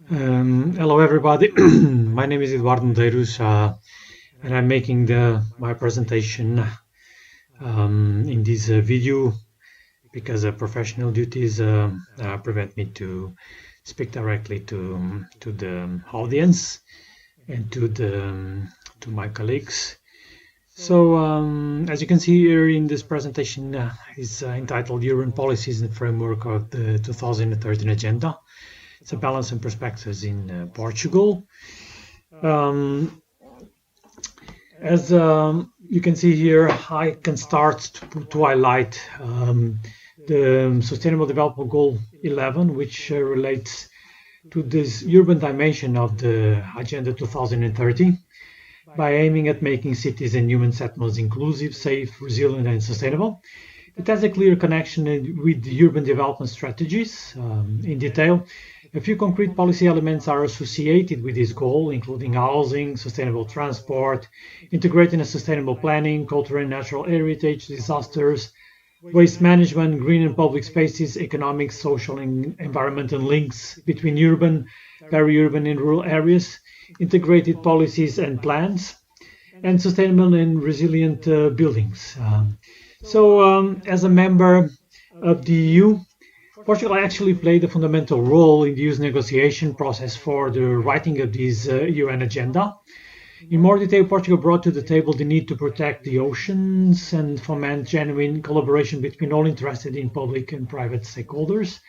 Hello everybody, my name is Eduardo Medeiros, and I'm making my presentation in this video because professional duties prevent me to speak directly to the audience and to my colleagues. So as you can see here in this presentation is entitled Urban Policies and Framework of the 2013 Agenda. It's a balance and perspectives in Portugal. As you can see here, I can start to highlight the Sustainable Development Goal 11, which relates to this urban dimension of the Agenda 2030 by aiming at making cities and human settlements inclusive, safe, resilient, and sustainable. It has a clear connection with the urban development strategies. In detail, a few concrete policy elements are associated with this goal, including housing, sustainable transport, integrating a sustainable planning, cultural and natural heritage, disasters, waste management, green and public spaces, economic, social and environmental links between urban, peri-urban and rural areas, integrated policies and plans, and sustainable and resilient buildings. As a member of the EU, Portugal actually played a fundamental role in the EU's negotiation process for the writing of this UN agenda. In more detail, Portugal brought to the table the need to protect the oceans and foment genuine collaboration between all interested in public and private stakeholders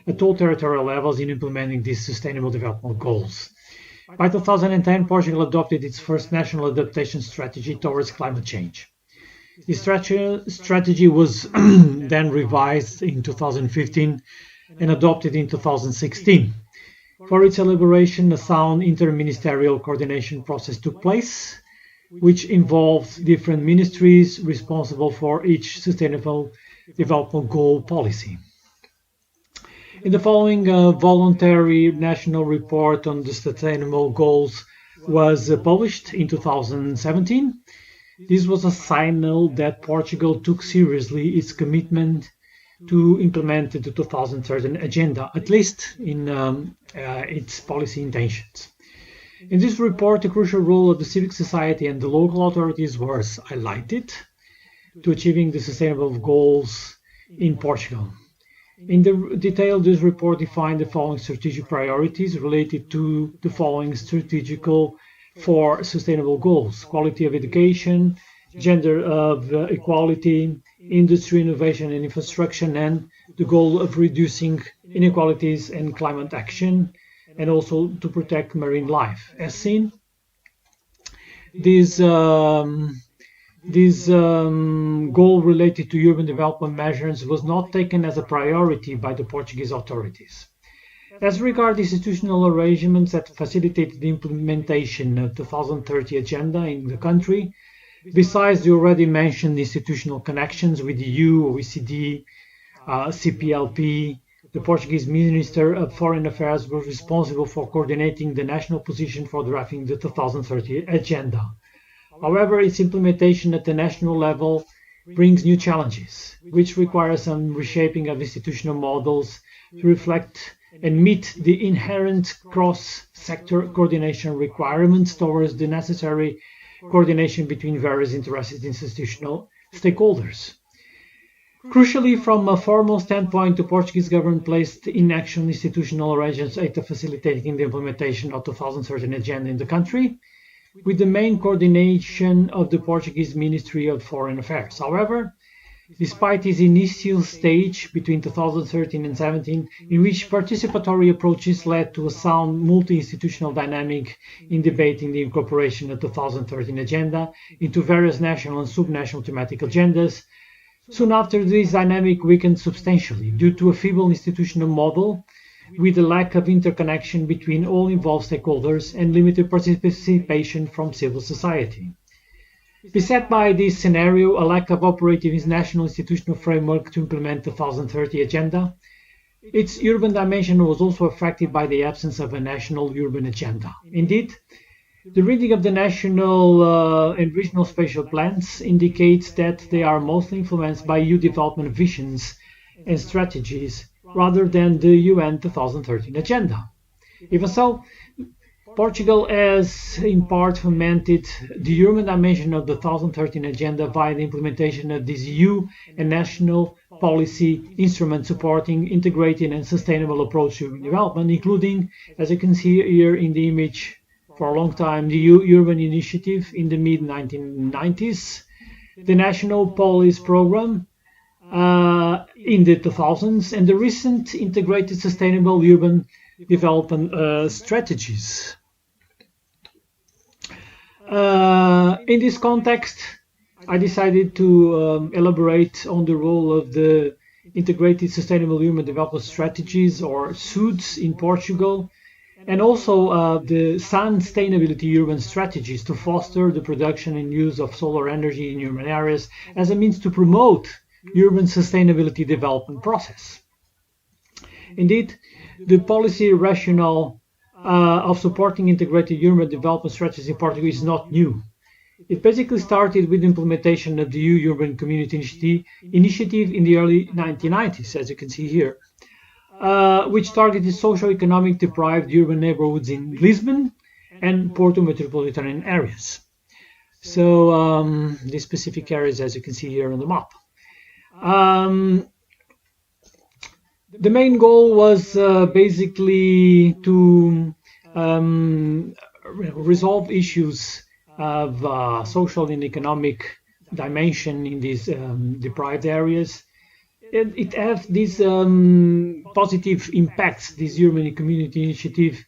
at all territorial levels in implementing these sustainable development goals. By 2010, Portugal adopted its first national adaptation strategy towards climate change. The strategy was then revised in 2015 and adopted in 2016. For its elaboration, a sound interministerial coordination process took place, which involved different ministries responsible for each sustainable development goal policy. In the following, voluntary national report on the sustainable goals was published in 2017. This was a signal that Portugal took seriously its commitment to implement the 2030 agenda, at least in its policy intentions. In this report, the crucial role of the civil society and the local authorities was highlighted to achieving the sustainable goals in Portugal. In the detail, this report defined the following strategic priorities related to the following strategical for sustainable goals: quality of education, gender of equality, industry, innovation and infrastructure, and the goal of reducing inequalities and climate action, and also to protect marine life. As seen, this goal related to urban development measures was not taken as a priority by the Portuguese authorities. As regards institutional arrangements that facilitated the implementation of the 2030 agenda in the country, besides the already mentioned institutional connections with the EU, OECD, CPLP, the Portuguese Minister of Foreign Affairs was responsible for coordinating the national position for drafting the 2030 agenda. However, its implementation at the national level brings new challenges, which require some reshaping of institutional models to reflect and meet the inherent cross-sector coordination requirements towards the necessary coordination between various interested institutional stakeholders. Crucially, from a formal standpoint, the Portuguese government placed in action institutional arrangements aimed at facilitating the implementation of the 2030 agenda in the country, with the main coordination of the Portuguese Ministry of Foreign Affairs. However, despite this initial stage between 2013 and 17, in which participatory approaches led to a sound multi-institutional dynamic in debating the incorporation of the 2013 agenda into various national and subnational thematic agendas, soon after this dynamic weakened substantially due to a feeble institutional model with a lack of interconnection between all involved stakeholders and limited participation from civil society. Beset by this scenario, a lack of operative national institutional framework to implement the 2030 agenda, its urban dimension was also affected by the absence of a national urban agenda. Indeed, the reading of the national and regional spatial plans indicates that they are mostly influenced by EU development visions and strategies rather than the UN 2030 agenda. Even so, Portugal has in part fomented the urban dimension of the 2013 agenda via the implementation of this EU and national policy instruments supporting integrated and sustainable approach to urban development, including, as you can see here in the image, for a long time, the EU Urban Initiative in the mid-1990s, the National Police Program in the 2000s, and the recent integrated sustainable urban development strategies. In this context, I decided to elaborate on the role of the Integrated Sustainable Urban Development Strategies, or SUDS, in Portugal, and also the sustainability urban strategies to foster the production and use of solar energy in urban areas as a means to promote urban sustainability development process. Indeed, the policy rationale of supporting integrated urban development strategies in Portugal is not new. It basically started with the implementation of the EU Urban Community Initiative in the early 1990s, as you can see here, which targeted socio-economic deprived urban neighborhoods in Lisbon and Porto metropolitan areas. So these specific areas, as you can see here on the map. The main goal was basically to resolve issues of social and economic dimension in these deprived areas. It has these positive impacts, this urban community initiative,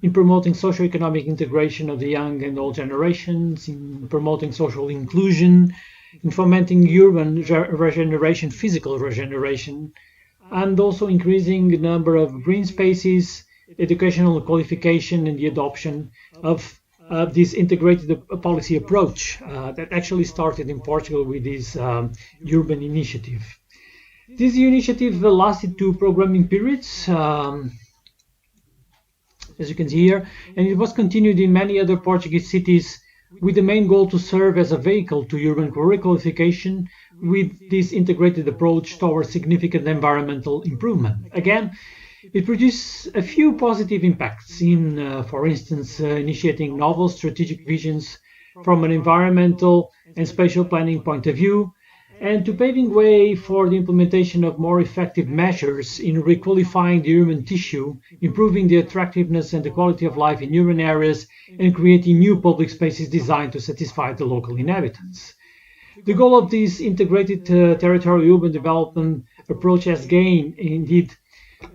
in promoting socio-economic integration of the young and old generations, in promoting social inclusion, in fomenting urban regeneration, physical regeneration, and also increasing the number of green spaces, educational qualification, and the adoption of this integrated policy approach that actually started in Portugal with this urban initiative. This initiative lasted 2 programming periods, as you can see here, and it was continued in many other Portuguese cities with the main goal to serve as a vehicle to urban qualification with this integrated approach towards significant environmental improvement. Again, it produced a few positive impacts in, for instance, initiating novel strategic visions from an environmental and spatial planning point of view, and to paving way for the implementation of more effective measures in requalifying the urban tissue, improving the attractiveness and the quality of life in urban areas, and creating new public spaces designed to satisfy the local inhabitants. The goal of this integrated territorial urban development approach has gained, indeed,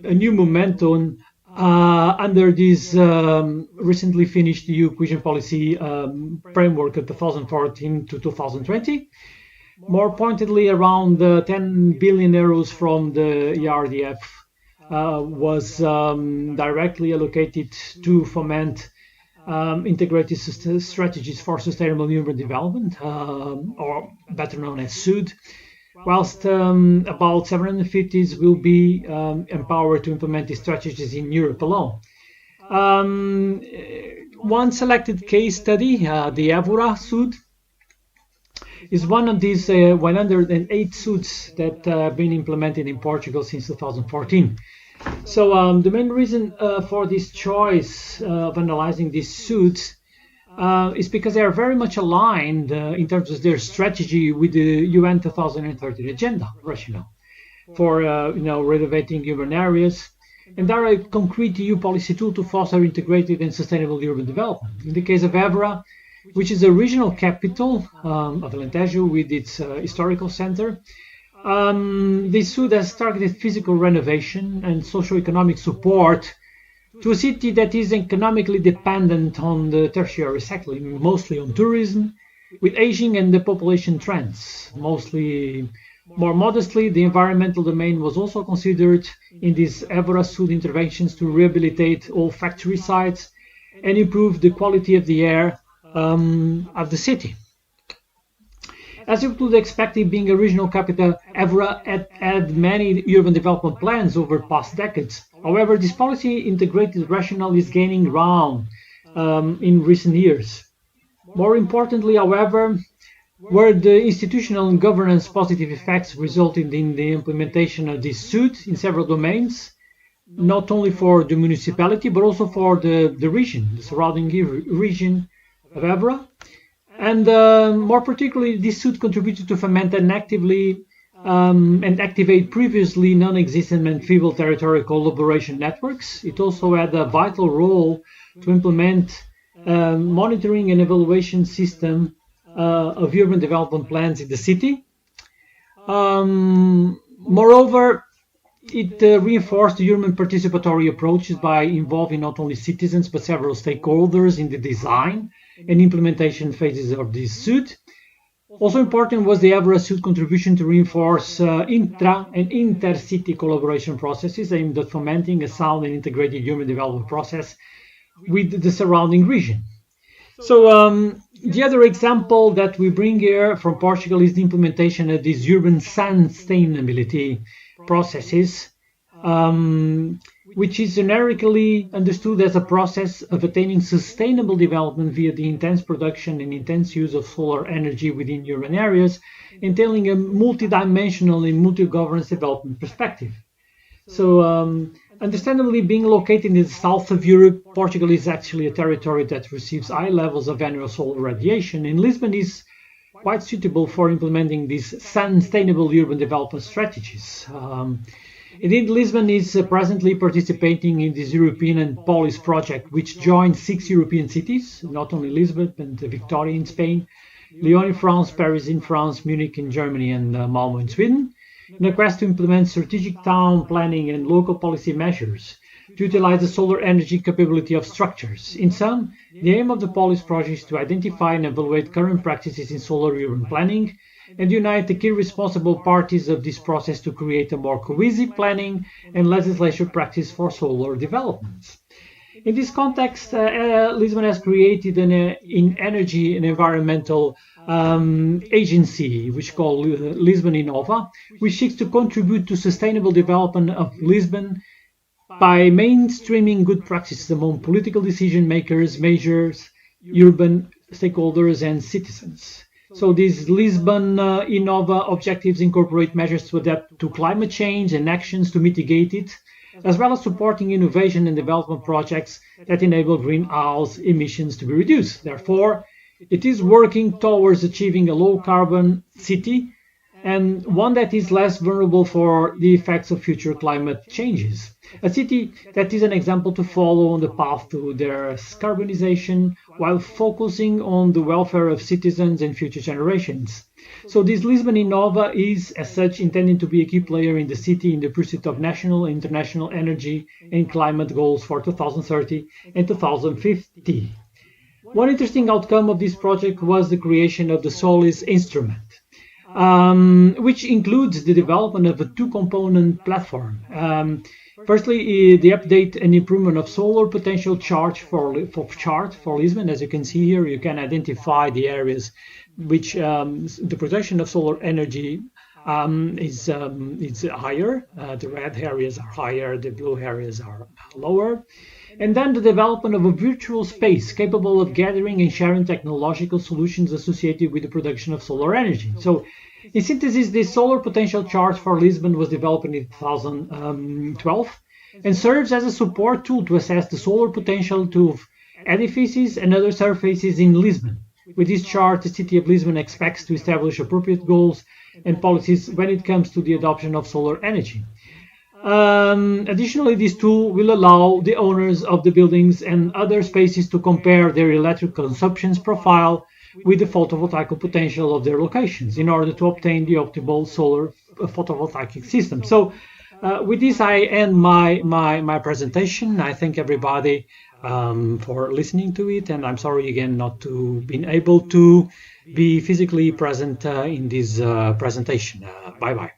a new momentum under this recently finished EU cohesion policy framework of 2014 to 2020. More pointedly, around 10 billion euros from the ERDF was directly allocated to foment integrated strategies for sustainable urban development, or better known as SUD, whilst about 750 will be empowered to implement these strategies in Europe alone. One selected case study, the Évora SUD, is one of these 108 SUDs that have been implemented in Portugal since 2014. So the main reason for this choice of analyzing these SUDs is because they are very much aligned in terms of their strategy with the UN 2030 agenda rationale for renovating urban areas, and are a concrete EU policy tool to foster integrated and sustainable urban development. In the case of Évora, which is a regional capital of Alentejo with its historical center, this SUD has targeted physical renovation and socio-economic support to a city that is economically dependent on the tertiary sector, mostly on tourism, with aging and the population trends. More modestly, the environmental domain was also considered in these Évora SUD interventions to rehabilitate all factory sites and improve the quality of the air of the city. As you would expect, it being a regional capital, Évora had many urban development plans over past decades. However, this policy integrated rationale is gaining ground in recent years. More importantly, however, were the institutional and governance positive effects resulting in the implementation of this SUD in several domains, not only for the municipality, but also for the region, the surrounding region of Evora. And more particularly, this suit contributed to foment and activate previously non-existent and feeble territorial collaboration networks. It also had a vital role to implement monitoring and evaluation system of urban development plans in the city. Moreover, it reinforced the urban participatory approaches by involving not only citizens but several stakeholders in the design and implementation phases of this suit. Also important was the Evora suit contribution to reinforce intra- and inter-city collaboration processes aimed at fomenting a sound and integrated urban development process with the surrounding region. So the other example that we bring here from Portugal is the implementation of these urban sustainability processes, which is generically understood as a process of attaining sustainable development via the intense production and intense use of solar energy within urban areas, entailing a multidimensional and multi-governance development perspective. So understandably, being located in the south of Europe, Portugal is actually a territory that receives high levels of annual solar radiation, and Lisbon is quite suitable for implementing these sustainable urban development strategies. Indeed, Lisbon is presently participating in this European and Polis project, which joins 6 European cities, not only Lisbon, but Victoria in Spain, Lyon in France, Paris in France, Munich in Germany, and Malmö in Sweden, in a quest to implement strategic town planning and local policy measures to utilize the solar energy capability of structures. In sum, the aim of the Polis project is to identify and evaluate current practices in solar urban planning and unite the key responsible parties of this process to create a more cohesive planning and legislation practice for solar developments. In this context, Lisbon has created an energy and environmental agency, which is called Lisbon Innova, which seeks to contribute to sustainable development of Lisbon by mainstreaming good practices among political decision makers, majors, urban stakeholders, and citizens. So these Lisbon Innova objectives incorporate measures to adapt to climate change and actions to mitigate it, as well as supporting innovation and development projects that enable greenhouse emissions to be reduced. Therefore, it is working towards achieving a low-carbon city and one that is less vulnerable for the effects of future climate changes. A city that is an example to follow on the path to their carbonization while focusing on the welfare of citizens and future generations. So this Lisbon Innova is, as such, intended to be a key player in the city in the pursuit of national and international energy and climate goals for 2030 and 2050. One interesting outcome of this project was the creation of the Solis instrument, which includes the development of a 2-component platform. Firstly, the update and improvement of solar potential chart for Lisbon. As you can see here, you can identify the areas which the production of solar energy is higher. The red areas are higher, the blue areas are lower. And then the development of a virtual space capable of gathering and sharing technological solutions associated with the production of solar energy. So, in synthesis, this solar potential chart for Lisbon was developed in 2012 and serves as a support tool to assess the solar potential of edifices and other surfaces in Lisbon. With this chart, the city of Lisbon expects to establish appropriate goals and policies when it comes to the adoption of solar energy. Additionally, this tool will allow the owners of the buildings and other spaces to compare their electric consumption profile with the photovoltaic potential of their locations in order to obtain the optimal solar photovoltaic system. So with this, I end my presentation. I thank everybody for listening to it, and I'm sorry again not to been able to be physically present in this presentation. Bye-bye.